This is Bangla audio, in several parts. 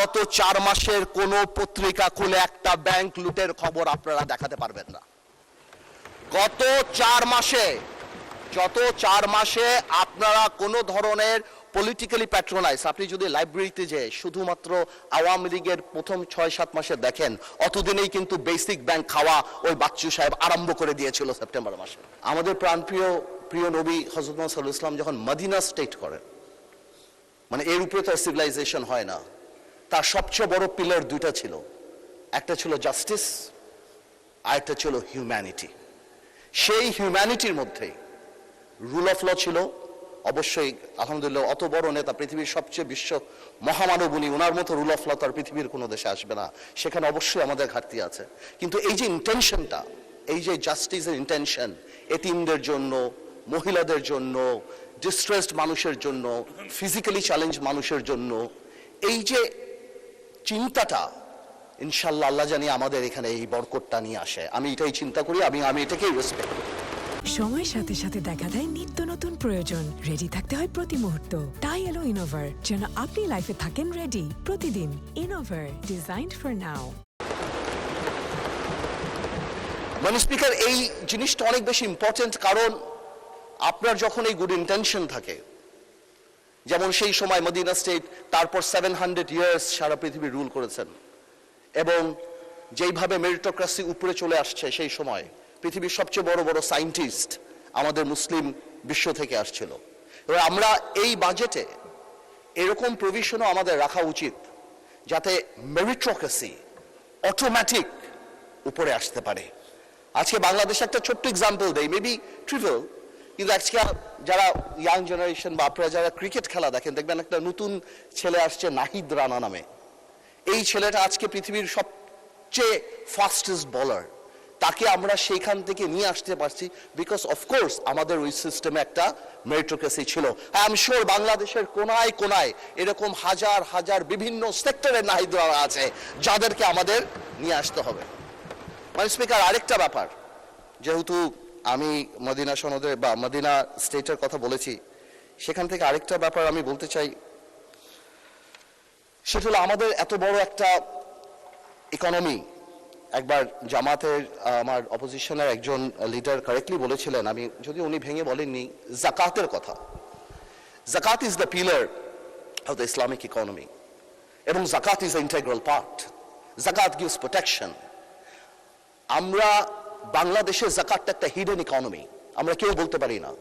গত 4 মাসের কোন পত্রিকা খুলে একটা ব্যাংক লুটের খবর আপনারা দেখাতে পারবেন না। গত 4 মাসে আপনারা কোন ধরনের পলিটিক্যালি প্যাট্রোনাইজ, আপনি যদি লাইব্রেরিতে যে শুধুমাত্র আওয়ামী লীগের প্রথম 6-7 মাসে দেখেন, অতদিনেই কিন্তু বেসিক ব্যাংক খাওয়া ওই বাচ্চু সাহেব আরম্ভ করে দিয়েছিল সেপ্টেম্বর মাসে। আমাদের প্রিয় নবী হযরত মুহাম্মদ সাল্লাল্লাহু আলাইহি ওয়াসাল্লাম যখন মদিনা স্টেট করেন, মানে এর উপরে তো সিভিলাইজেশন হয় না, তার সবচেয়ে বড় পিলার দুইটা ছিল, একটা ছিল জাস্টিস আর একটা ছিল হিউম্যানিটি। সেই হিউম্যানিটির মধ্যে রুল অফ ল ছিল। অবশ্যই আলহামদুলিল্লাহ অত বড় নেতা, পৃথিবীর সবচেয়ে বিশ্ব মহামানব উনি, ওনার মতো রুল অফ ল তার পৃথিবীর কোনো দেশে আসবে না, সেখানে অবশ্যই আমাদের ঘাটতি আছে। কিন্তু এই যে ইন্টেনশনটা, এই যে জাস্টিসের ইন্টেনশন, এতিমদের জন্য, মহিলাদের জন্য, ডিস্ট্রেসড মানুষের জন্য, ফিজিক্যালি চ্যালেঞ্জ মানুষের জন্য, এই যে চিন্তাটা ইনশাআল্লাহ আল্লাহ জানি আমাদের এখানে এই বরকতটা নিয়ে আসে। আমি এটাই চিন্তা করি, আমি এটাকেই রেসপেক্ট করি। সময়ের সাথে সাথে দেখা দেয় নিত্য নতুন প্রয়োজন, রেডি থাকতে হয় প্রতি মুহূর্ত। তাই এলো ইনোভার, যেন আপনি লাইফে থাকেন রেডি প্রতিদিন। Innova, designed for now. মানে স্পিকার, এই জিনিসটা অনেক বেশি ইম্পর্টেন্ট, কারণ আপনার যখন এই গুড ইন্টেনশন থাকে, যেমন সেই সময় মদিনা স্টেট, তারপর 700 ইয়ার্স সারা পৃথিবী রুল করেছেন, এবং যেইভাবে মেরিটোক্রেসি উপরে চলে আসছে, সেই সময় পৃথিবীর সবচেয়ে বড় বড় সায়েন্টিস্ট আমাদের মুসলিম বিশ্ব থেকে আসছিল। এবার আমরা এই বাজেটে এরকম প্রভিশনও আমাদের রাখা উচিত যাতে মেরিটোক্রেসি অটোমেটিক উপরে আসতে পারে। আজকে বাংলাদেশে একটা ছোট্ট এক্সাম্পল দেই, মেবি ট্রিভিয়াল, কিন্তু আজকে যারা ইয়াং জেনারেশন বা আপনারা যারা ক্রিকেট খেলা দেখেন, দেখবেন একটা নতুন ছেলে আসছে নাহিদ রানা নামে। এই ছেলেটা আজকে পৃথিবীর সবচেয়ে ফাস্টেস্ট বোলার। তাকে আমরা সেইখান থেকে নিয়ে আসতে পারছি বিকজ অফকোর্স আমাদের ওই সিস্টেমে একটা মেরিটোক্রেসি ছিল। আই এম শিওর বাংলাদেশের কোনায় কোনায় এরকম হাজার হাজার বিভিন্ন সেক্টরের নাহিদ রানা আছে যাদেরকে আমাদের নিয়ে আসতে হবে। মানে স্পিকার, আরেকটা ব্যাপার, যেহেতু আমি মদিনা সনদের বা মদিনা স্টেটের কথা বলেছি, সেখান থেকে আরেকটা ব্যাপার আমি বলতে চাই, সেটা হলো আমাদের এত বড় একটা ইকোনমি। একবার জামাতের আমার অপোজিশনের একজন লিডার কারেক্টলি বলেছিলেন, আমি যদি উনি ভেঙে বলেননি, জাকাতের কথা। জাকাত is the pillar of the Islamic economy, এবং জাকাত ইজ দ্য ইন্টিগ্রাল পার্ট। জাকাত গিভস প্রোটেকশন। আমরা বাংলাদেশে জাকাতটা একটা হিডেন ইকোনমি, আমরা কেউ বলতে পারি না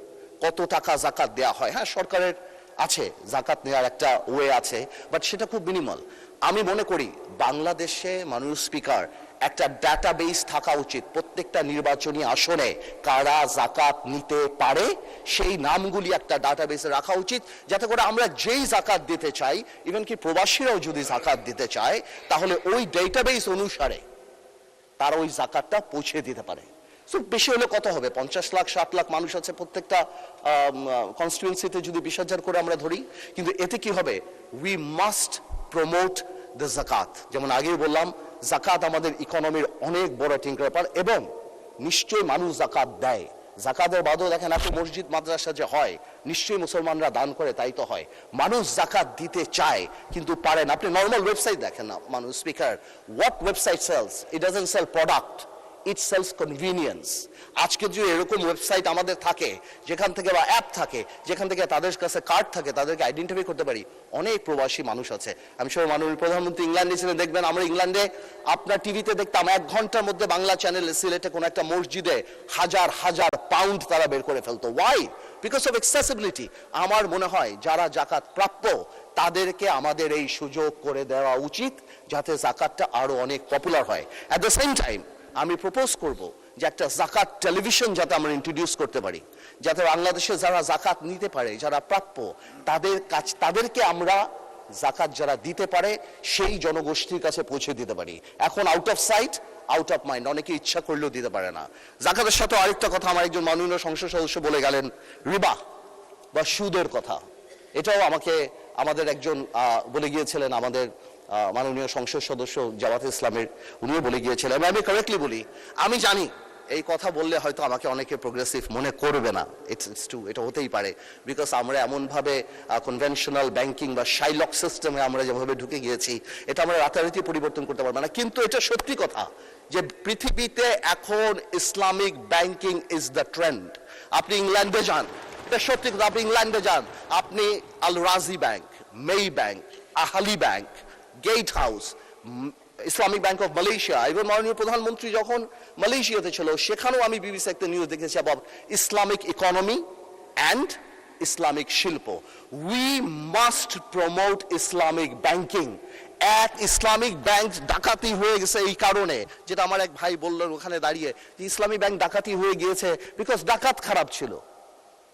কত টাকা জাকাত দেয়া হয়। হ্যাঁ, সরকারের আছে জাকাত নেওয়ার একটা ওয়ে আছে, বাট সেটা খুব মিনিমাল। আমি মনে করি বাংলাদেশে মানুষ স্পিকার একটা ডাটাবেস থাকা উচিত, প্রত্যেকটা নির্বাচনী আসনে কারা জাকাত নিতে পারে সেই নামগুলি একটা ডাটাবেসে রাখা উচিত, যাতে করে আমরা যেই জাকাত দিতে চাই, ইভেন কি প্রবাসীরাও যদি জাকাত দিতে চায়, তাহলে ওই ডেটাবেস অনুসারে তারা ওই জাকাতটা পৌঁছে দিতে পারে। সো বেশি হলে কত হবে, 50 লাখ 60 লাখ মানুষ আছে প্রত্যেকটা কনস্টিটুয়েন্সিতে, যদি 20,000 করে আমরা ধরি। কিন্তু এতে কি হবে, উই মাস্ট প্রমোট দ্য জাকাত। যেমন আগেই বললাম, জাকাত আমাদের ইকোনমির অনেক বড় ব্যাপার, এবং নিশ্চয়ই মানুষ জাকাত দেয়। জাকাতের বাদও দেখেন এত মসজিদ মাদ্রাসা যে হয়, নিশ্চয়ই মুসলমানরা দান করে, তাই তো হয়। মানুষ জাকাত দিতে চায় কিন্তু পারে না। আপনি নর্মাল ওয়েবসাইট দেখেন না মানুষ speaker, what website sells? It doesn't sell product, it sells convenience. আজকে যদি এরকম ওয়েবসাইট আমাদের থাকে, যেখান থেকে বা অ্যাপ থাকে, যেখান থেকে তাদের কাছে কার্ড থাকে, তাদেরকে আইডেন্টিফাই করতে পারি, অনেক প্রবাসী মানুষ আছে। আমি সব মাননীয় প্রধানমন্ত্রী ইংল্যান্ডে ছিলেন, দেখবেন আমরা ইংল্যান্ডে আপনার টিভিতে দেখতাম 1 ঘন্টার মধ্যে বাংলা চ্যানেলে সিলেটে কোনো একটা মসজিদে হাজার হাজার পাউন্ড তারা বের করে ফেলতো। ওয়াই? Because of accessibility. আমার মনে হয় যারা জাকাত প্রাপ্য তাদেরকে আমাদের এই সুযোগ করে দেওয়া উচিত, যাতে জাকাতটা আরো অনেক পপুলার হয়। অ্যাট দ্য সেম টাইম আমি প্রপোজ করব যে একটা জাকাত টেলিভিশন যাতে আমরা ইন্ট্রোডিউস করতে পারি, যাতে বাংলাদেশে যারা জাকাত নিতে পারে, যারা প্রাপ্য, তাদেরকে আমরা জাকাত যারা দিতে পারে সেই জনগোষ্ঠীর কাছে পৌঁছে দিতে পারি। এখন out of sight out of mind, অনেকে ইচ্ছা করলেও দিতে পারে না। জাকাতের সাথে আরেকটা কথা আমার একজন মাননীয় সংসদ সদস্য বলে গেলেন, রিবা বা সুদের কথা। এটাও আমাদের একজন বলে গিয়েছিলেন, আমাদের মাননীয় সংসদ সদস্য জামাতে ইসলামের, উনিও বলে গিয়েছিলেন। আমি কারেক্টলি বলি, আমি জানি এই কথা বললে হয়তো আমাকে অনেকে প্রোগ্রেসিভ মনে করবে না, ইটস ট্রু, এটা হতেই পারে, বিকজ আমরা এমনভাবে কনভেনশনাল ব্যাংকিং বা শাইলক সিস্টেমে আমরা যেভাবে ঢুকে গিয়েছি, এটা আমরা রাতারাতি পরিবর্তন করতে পারবো না। কিন্তু এটা সত্যি কথা যে পৃথিবীতে এখন Islamic banking is the trend. আপনি ইংল্যান্ডে যান, এটা সত্যি কথা, আপনি ইংল্যান্ডে যান, আপনি Al Rajhi bank, Maybank, Ahli bank, Gatehouse, Islamic bank of Malaysia, এবং মাননীয় প্রধানমন্ত্রী যখন মালয়েশিয়াতে ছিল সেখানেও আমি বিবিসি একটা নিউজ দেখেছি about Islamic economy and Islamic শিল্প। We must promote Islamic banking. এক ইসলামিক ব্যাংক ডাকাতি হয়ে গেছে এই কারণে, যেটা আমার এক ভাই বললেন ওখানে দাঁড়িয়ে, যে ইসলামী ব্যাংক ডাকাতি হয়ে গিয়েছে বিকজ ডাকাত খারাপ ছিল।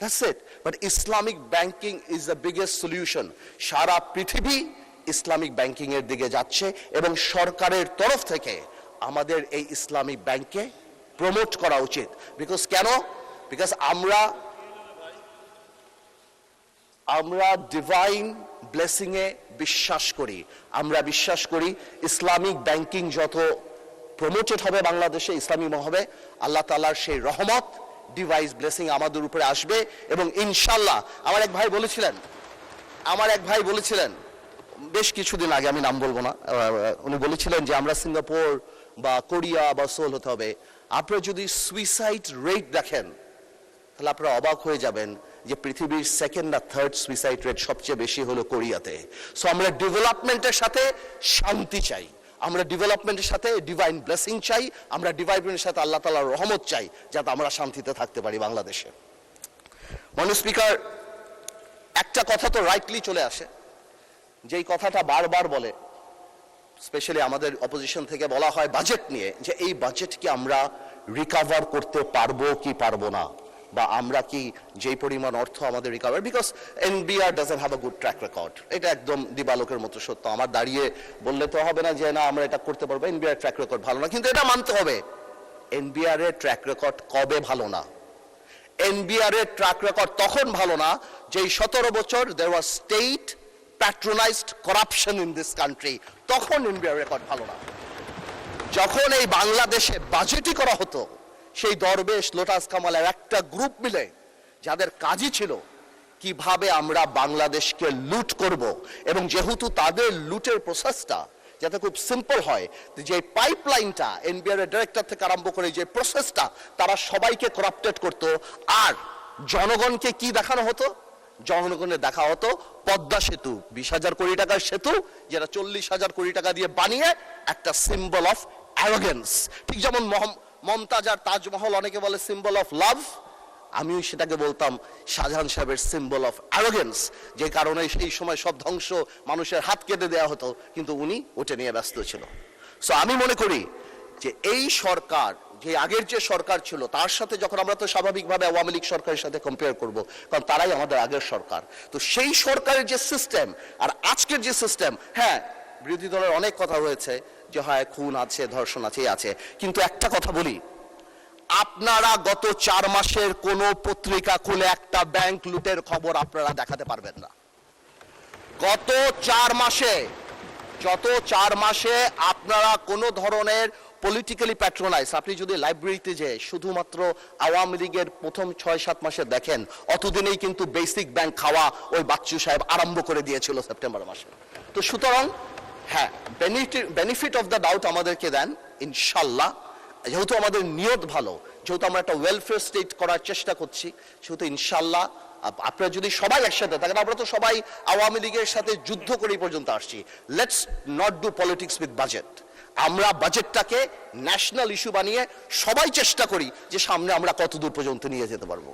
That's it. But Islamic banking is the biggest solution. সারা পৃথিবী ইসলামিক ব্যাংকিং এর দিকে যাচ্ছে এবং সরকারের তরফ থেকে আমাদের এই ইসলামিক ব্যাংককে প্রমোট করা উচিত। বিকজ কেন? বিকজ আমরা ডিভাইন ব্লেসিং এ বিশ্বাস করি। আমরা বিশ্বাস করি ইসলামিক ব্যাংকিং যত প্রমোটেড হবে বাংলাদেশে, ইসলামী হবে, আল্লাহ তাআলার সেই রহমত, ডিভাইস ব্লেসিং আমাদের উপরে আসবে। এবং ইনশাল্লাহ আমার এক ভাই বলেছিলেন বেশ কিছুদিন আগে, আমি নাম বলবো না, উনি বলেছিলেন যে আমরা সিঙ্গাপুর বা কোরিয়া বা সোল হতে হবে। আপনারা যদি সুইসাইড রেট দেখেন তাহলে আপনারা অবাক হয়ে যাবেন যে পৃথিবীর সেকেন্ড না থার্ড সুইসাইড রেট সবচেয়ে বেশি হলো কোরিয়াতে। সো আমরা ডেভেলপমেন্টের সাথে শান্তি চাই, আমরা ডেভেলপমেন্টের সাথে ডিভাইন ব্লেসিং চাই, আমরা ডেভেলপমেন্টের সাথে আল্লাহ তাআলার রহমত চাই, যাতে আমরা শান্তিতে থাকতে পারি বাংলাদেশে। মাননীয় স্পিকার, একটা কথা তো রাইটলি চলে আসে, যেই কথাটা বারবার বলে, স্পেশালি আমাদের অপোজিশন থেকে বলা হয় বাজেট নিয়ে, যে এই বাজেট কি আমরা রিকভার করতে পারবো কি পারবো না, বা আমরা কি যেই পরিমাণ অর্থ আমাদের recover, because NBR doesn't have a good track record. এটা একদম দিবালোকের মতো সত্য। আমার দাঁড়িয়ে বললে তো হবে না যে না আমরা এটা করতে পারবো, এনবিআর ট্র্যাক রেকর্ড ভালো না, কিন্তু এটা মানতে হবে এনবিআর এর ট্র্যাক রেকর্ড কবে ভালো না? এনবিআর এর ট্র্যাক রেকর্ড তখন ভালো না যেই 17 বছর there was state patronised corruption in this country, তখন এনবিআর রেকর্ড ভালো না। যখন এই বাংলাদেশে বাজেটই করা হতো, সেই দরবেশ লোটাস কামালের একটা গ্রুপ মিলে যাদের কাজই ছিল কিভাবে আমরা বাংলাদেশকে লুট করব, এবং যেহেতু তাদের লুটের প্রসেসটা যাতে খুব সিম্পল হয়, যে পাইপলাইনটা এনবিআর এর ডিরেক্টর থেকে আরম্ভ করে যে প্রসেসটা, তারা সবাইকে করাপ্টেড করতো। আর জনগণকে কি দেখানো হতো? জনগণের দেখা হতো পদ্মা সেতু, 20,000 কোটি টাকার সেতু, যেটা 40,000 কোটি টাকা দিয়ে বানিয়ে একটা সিম্বল অফ অ্যারোগেন্স। ঠিক যেমন মমতাজ আর তাজমহল অনেকে বলে সিম্বল অফ লাভ, আমিও সেটাকে বলতাম শাহজাহান সাহেবের সিম্বল অফ অ্যারোগেন্স, যে কারণে সেই সময় সব ধ্বংস, মানুষের হাত কেটে দেওয়া হতো, কিন্তু উনি ওটা নিয়ে ব্যস্ত ছিল। সো আমি মনে করি যে এই সরকার, যে আগের যে সরকার ছিল তার সাথে যখন আমরা তো স্বাভাবিকভাবে আওয়ামী লীগ সরকারের সাথে কম্পেয়ার করব, কারণ তারাই আমাদের আগের সরকার, তো সেই সরকারের যে সিস্টেম আর আজকের যে সিস্টেম, হ্যাঁ বিরোধী দলের অনেক কথা রয়েছে যে হয় খুন আছে, ধর্ষণ আছে, কিন্তু একটা কথা বলি, আপনারা গত 4 মাসের কোন পত্রিকা খুলে একটা ব্যাংক লুটের খবর আপনারা দেখাতে পারবেন না। গত 4 মাসে আপনারা কোন ধরনের পলিটিক্যালি প্যাট্রোনাইজ, আপনি যদি লাইব্রেরিতে যে শুধুমাত্র আওয়ামী লীগের প্রথম 6-7 মাসে দেখেন, অতদিনেই কিন্তু বেসিক ব্যাংক খাওয়া ওই বাচ্চু সাহেব আরম্ভ করে দিয়েছিল সেপ্টেম্বর মাসে। তো সুতরাং হ্যাঁ, বেনিফিট অফ দ্য ডাউট আমাদেরকে দেন ইনশাল্লাহ, যেহেতু আমাদের নিয়ত ভালো, যেহেতু আমরা একটা ওয়েলফেয়ার স্টেট করার চেষ্টা করছি, সেহেতু ইনশাল্লাহ আপনারা যদি সবাই একসাথে থাকেন, আমরা তো সবাই আওয়ামী লীগের সাথে যুদ্ধ করে পর্যন্ত আসছি, let's not do politics with budget. আমরা বাজেটটাকে ন্যাশনাল ইস্যু বানিয়ে সবাই চেষ্টা করি যে সামনে আমরা কত দূর পর্যন্ত নিয়ে যেতে পারবো।